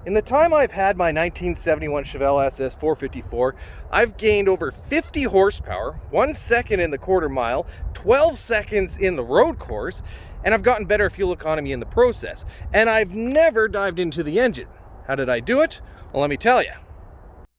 In the time I've had my 1971 Chevelle SS454, I've gained over 50 horsepower, 1 second in the quarter mile, 12 seconds in the road course, and I've gotten better fuel economy in the process. And I've never dived into the engine. How did I do it? Well, let me tell you.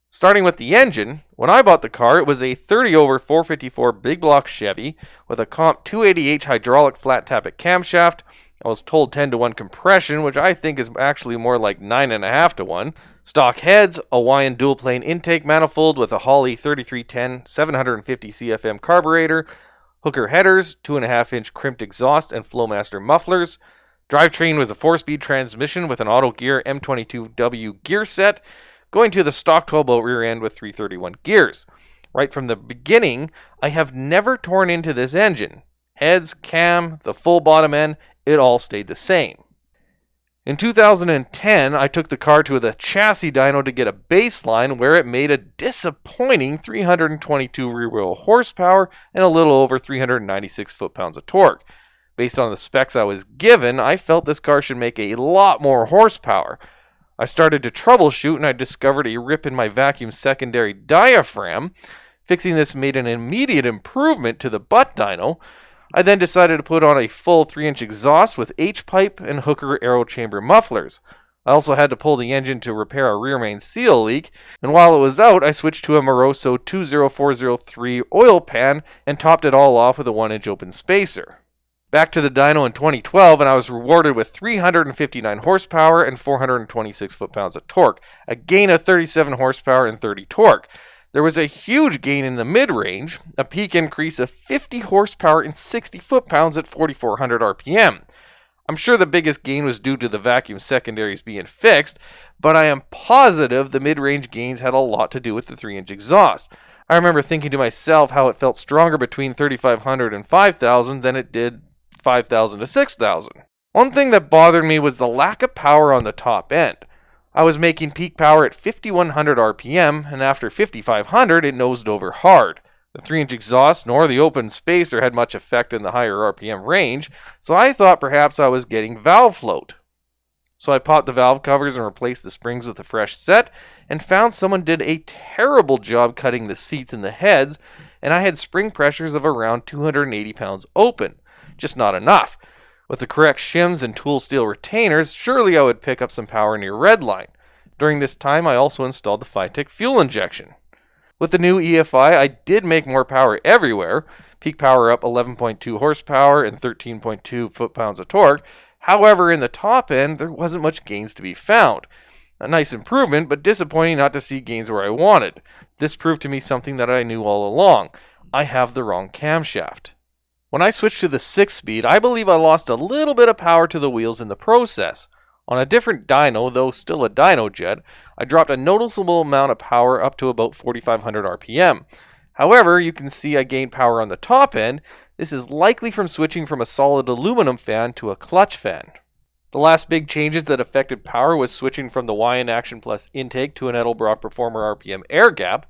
Starting with the engine, when I bought the car, it was a 30/454 big block Chevy with a comp 280H hydraulic flat tappet camshaft. I was told 10-to-1 compression, which I think is actually more like 9.5-to-1. Stock heads, a Hawaiian dual-plane intake manifold with a Holley 3310 750 CFM carburetor, hooker headers, 2.5-inch crimped exhaust and Flowmaster mufflers. Drivetrain was a 4-speed transmission with an auto gear M22W gear set, going to the stock 12-bolt rear end with 331 gears. Right from the beginning, I have never torn into this engine. Heads, cam, the full bottom end, it all stayed the same. In 2010, I took the car to the chassis dyno to get a baseline where it made a disappointing 322 rear wheel horsepower and a little over 396 foot-pounds of torque. Based on the specs I was given, I felt this car should make a lot more horsepower. I started to troubleshoot and I discovered a rip in my vacuum secondary diaphragm. Fixing this made an immediate improvement to the butt dyno. I then decided to put on a full 3-inch exhaust with H-pipe and hooker aero chamber mufflers. I also had to pull the engine to repair a rear main seal leak, and while it was out, I switched to a Moroso 20403 oil pan and topped it all off with a 1-inch open spacer. Back to the dyno in 2012, and I was rewarded with 359 horsepower and 426 foot-pounds of torque, a gain of 37 horsepower and 30 torque. There was a huge gain in the mid-range, a peak increase of 50 horsepower and 60 foot-pounds at 4,400 RPM. I'm sure the biggest gain was due to the vacuum secondaries being fixed, but I am positive the mid-range gains had a lot to do with the 3-inch exhaust. I remember thinking to myself how it felt stronger between 3,500 and 5,000 than it did 5,000 to 6,000. One thing that bothered me was the lack of power on the top end. I was making peak power at 5,100 RPM, and after 5,500 it nosed over hard. The 3-inch exhaust nor the open spacer had much effect in the higher RPM range, so I thought perhaps I was getting valve float. So I popped the valve covers and replaced the springs with a fresh set, and found someone did a terrible job cutting the seats and the heads, and I had spring pressures of around 280 pounds open. Just not enough. With the correct shims and tool steel retainers, surely I would pick up some power near redline. During this time, I also installed the FiTech fuel injection. With the new EFI, I did make more power everywhere. Peak power up 11.2 horsepower and 13.2 foot-pounds of torque. However, in the top end, there wasn't much gains to be found. A nice improvement, but disappointing not to see gains where I wanted. This proved to me something that I knew all along. I have the wrong camshaft. When I switched to the 6-speed, I believe I lost a little bit of power to the wheels in the process. On a different dyno, though still a dyno jet, I dropped a noticeable amount of power up to about 4,500 RPM. However, you can see I gained power on the top end. This is likely from switching from a solid aluminum fan to a clutch fan. The last big changes that affected power was switching from the YN Action Plus intake to an Edelbrock Performer RPM air gap.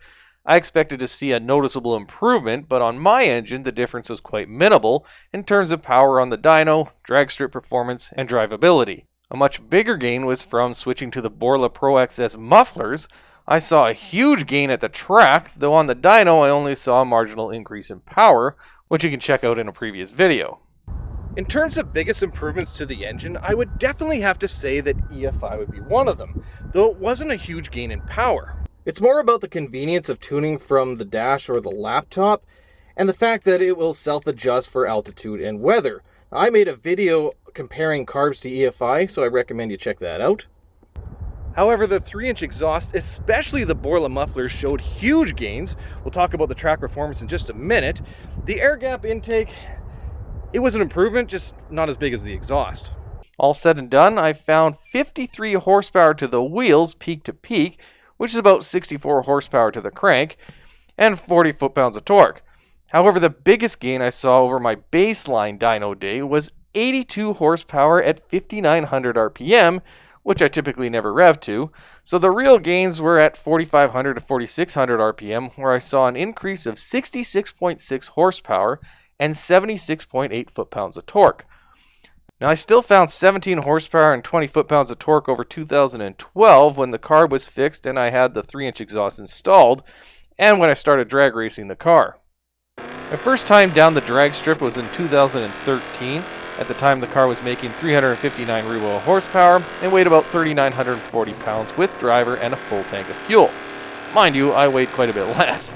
I expected to see a noticeable improvement, but on my engine the difference was quite minimal in terms of power on the dyno, drag strip performance, and drivability. A much bigger gain was from switching to the Borla Pro XS mufflers. I saw a huge gain at the track, though on the dyno I only saw a marginal increase in power, which you can check out in a previous video. In terms of biggest improvements to the engine, I would definitely have to say that EFI would be one of them, though it wasn't a huge gain in power. It's more about the convenience of tuning from the dash or the laptop, and the fact that it will self-adjust for altitude and weather. I made a video comparing carbs to EFI, so I recommend you check that out. However, the 3-inch exhaust, especially the Borla mufflers, showed huge gains. We'll talk about the track performance in just a minute. The air gap intake, it was an improvement, just not as big as the exhaust. All said and done, I found 53 horsepower to the wheels peak to peak, which is about 64 horsepower to the crank, and 40 foot-pounds of torque. However, the biggest gain I saw over my baseline dyno day was 82 horsepower at 5,900 RPM, which I typically never rev to, so the real gains were at 4,500 to 4,600 RPM, where I saw an increase of 66.6 horsepower and 76.8 foot-pounds of torque. Now, I still found 17 horsepower and 20 foot-pounds of torque over 2012 when the car was fixed and I had the 3-inch exhaust installed, and when I started drag racing the car. My first time down the drag strip was in 2013. At the time, the car was making 359 rear-wheel horsepower and weighed about 3,940 pounds with driver and a full tank of fuel. Mind you, I weighed quite a bit less.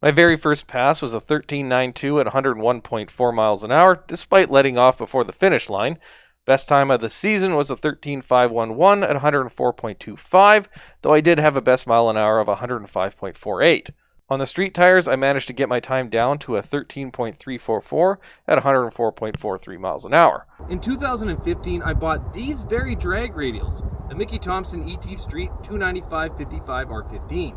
My very first pass was a 13.92 at 101.4 miles an hour, despite letting off before the finish line. Best time of the season was a 13.511 at 104.25, though I did have a best mile an hour of 105.48. On the street tires, I managed to get my time down to a 13.344 at 104.43 miles an hour. In 2015, I bought these very drag radials, the Mickey Thompson ET Street 295/55 R15.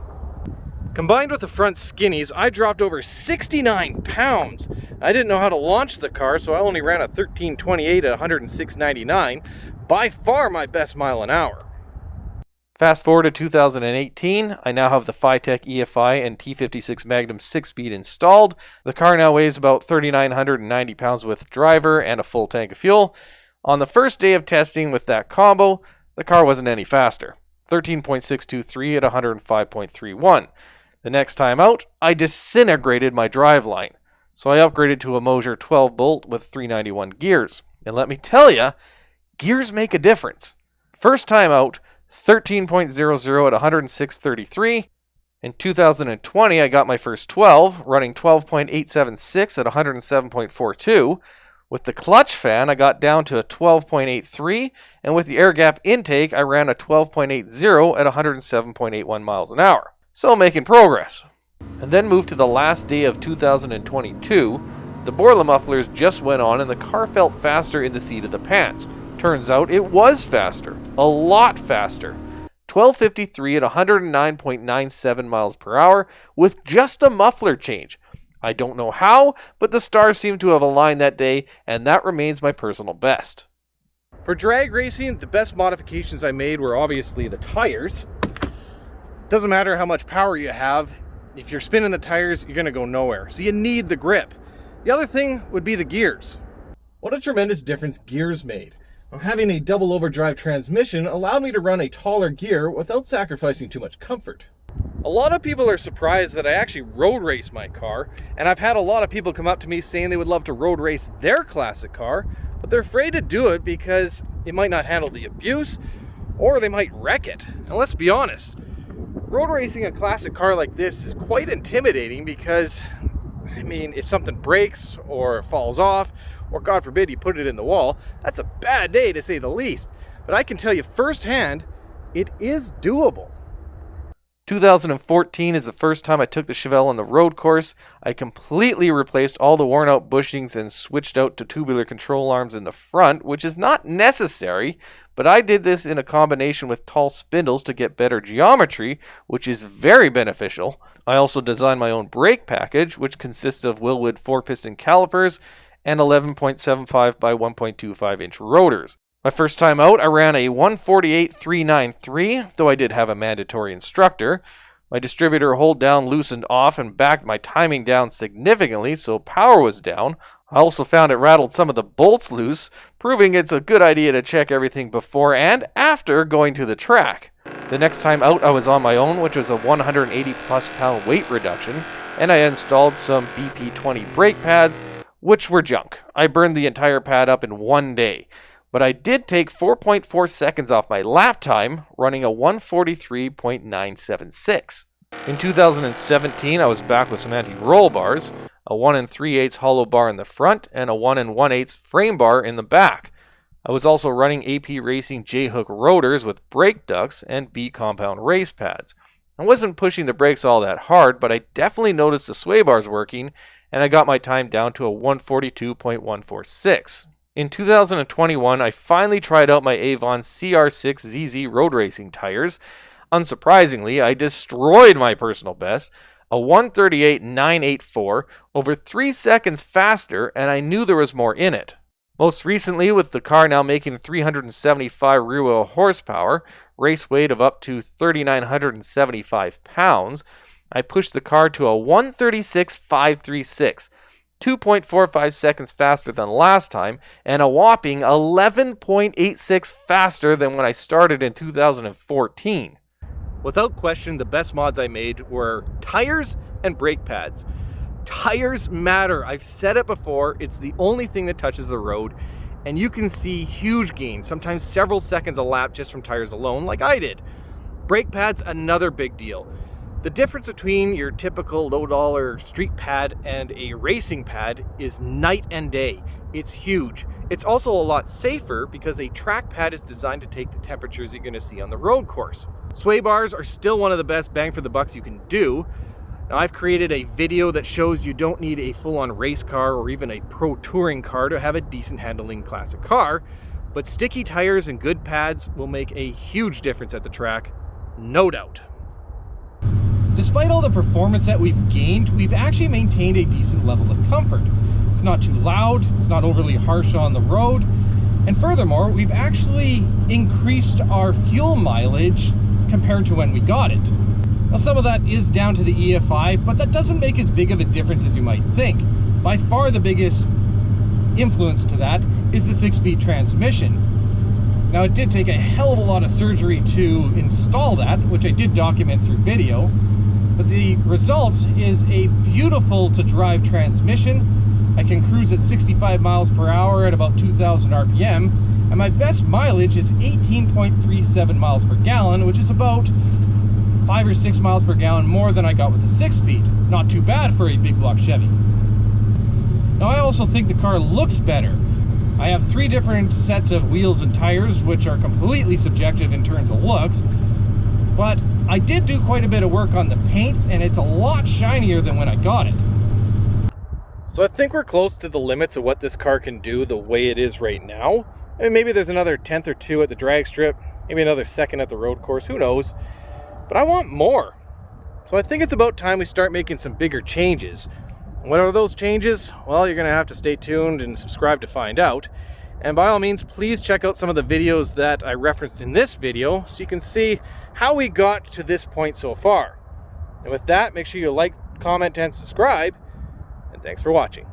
Combined with the front skinnies, I dropped over 69 pounds. I didn't know how to launch the car, so I only ran a 13.28 at 106.99, by far my best mile an hour. Fast forward to 2018, I now have the FiTech EFI and T56 Magnum 6-speed installed. The car now weighs about 3,990 pounds with driver and a full tank of fuel. On the first day of testing with that combo, the car wasn't any faster. 13.623 at 105.31. The next time out, I disintegrated my driveline. So I upgraded to a Moser 12-bolt with 391 gears. And let me tell you, gears make a difference. First time out, 13.00 at 106.33. In 2020, I got my first 12, running 12.876 at 107.42. With the clutch fan, I got down to a 12.83, and with the air gap intake, I ran a 12.80 at 107.81 miles an hour. So making progress. And then moved to the last day of 2022. The Borla mufflers just went on and the car felt faster in the seat of the pants. Turns out it was faster. A lot faster. 12.53 at 109.97 miles per hour with just a muffler change. I don't know how, but the stars seem to have aligned that day, and that remains my personal best. For drag racing, the best modifications I made were obviously the tires. Doesn't matter how much power you have, if you're spinning the tires, you're going to go nowhere. So you need the grip. The other thing would be the gears. What a tremendous difference gears made. Having a double overdrive transmission allowed me to run a taller gear without sacrificing too much comfort. A lot of people are surprised that I actually road race my car, and I've had a lot of people come up to me saying they would love to road race their classic car, but they're afraid to do it because it might not handle the abuse, or they might wreck it. And let's be honest, road racing a classic car like this is quite intimidating because, I mean, if something breaks or falls off, or God forbid you put it in the wall, that's a bad day to say the least. But I can tell you firsthand, it is doable. 2014 is the first time I took the Chevelle on the road course. I completely replaced all the worn out bushings and switched out to tubular control arms in the front, which is not necessary, but I did this in a combination with tall spindles to get better geometry, which is very beneficial. I also designed my own brake package, which consists of Wilwood 4-piston calipers and 11.75 by 1.25 inch rotors. My first time out, I ran a 148.393, though I did have a mandatory instructor. My distributor hold down loosened off and backed my timing down significantly, so power was down. I also found it rattled some of the bolts loose, proving it's a good idea to check everything before and after going to the track. The next time out, I was on my own, which was a 180 plus pound weight reduction, and I installed some BP20 brake pads, which were junk. I burned the entire pad up in one day. But I did take 4.4 seconds off my lap time, running a 143.976. In 2017, I was back with some anti-roll bars, a 1 3/8 hollow bar in the front, and a 1 1/8 frame bar in the back. I was also running AP Racing J-hook rotors with brake ducts and B-compound race pads. I wasn't pushing the brakes all that hard, but I definitely noticed the sway bars working, and I got my time down to a 142.146. In 2021, I finally tried out my Avon CR6 ZZ road racing tires. Unsurprisingly, I destroyed my personal best, a 138.984, over 3 seconds faster, and I knew there was more in it. Most recently, with the car now making 375 rear-wheel horsepower, race weight of up to 3,975 pounds, I pushed the car to a 136.536. 2.45 seconds faster than last time, and a whopping 11.86 faster than when I started in 2014. Without question, the best mods I made were tires and brake pads. Tires matter. I've said it before, it's the only thing that touches the road, and you can see huge gains, sometimes several seconds a lap just from tires alone, like I did. Brake pads, another big deal. The difference between your typical low-dollar street pad and a racing pad is night and day. It's huge. It's also a lot safer because a track pad is designed to take the temperatures you're going to see on the road course. Sway bars are still one of the best bang for the bucks you can do. Now, I've created a video that shows you don't need a full-on race car or even a pro touring car to have a decent handling classic car, but sticky tires and good pads will make a huge difference at the track, no doubt. Despite all the performance that we've gained, we've actually maintained a decent level of comfort. It's not too loud, it's not overly harsh on the road, and furthermore, we've actually increased our fuel mileage compared to when we got it. Now, some of that is down to the EFI, but that doesn't make as big of a difference as you might think. By far the biggest influence to that is the 6-speed transmission. Now, it did take a hell of a lot of surgery to install that, which I did document through video, but the result is a beautiful to drive transmission. I can cruise at 65 miles per hour at about 2,000 RPM, and my best mileage is 18.37 miles per gallon, which is about 5 or 6 miles per gallon more than I got with the 6-speed. Not too bad for a big block Chevy. Now, I also think the car looks better. I have 3 different sets of wheels and tires, which are completely subjective in terms of looks, but I did do quite a bit of work on the paint, and it's a lot shinier than when I got it. So I think we're close to the limits of what this car can do the way it is right now. I mean, maybe there's another 10th or 2 at the drag strip, maybe another second at the road course, who knows? But I want more. So I think it's about time we start making some bigger changes. What are those changes? Well, you're going to have to stay tuned and subscribe to find out. And by all means, please check out some of the videos that I referenced in this video so you can see how we got to this point so far. And with that, make sure you like, comment, and subscribe. And thanks for watching.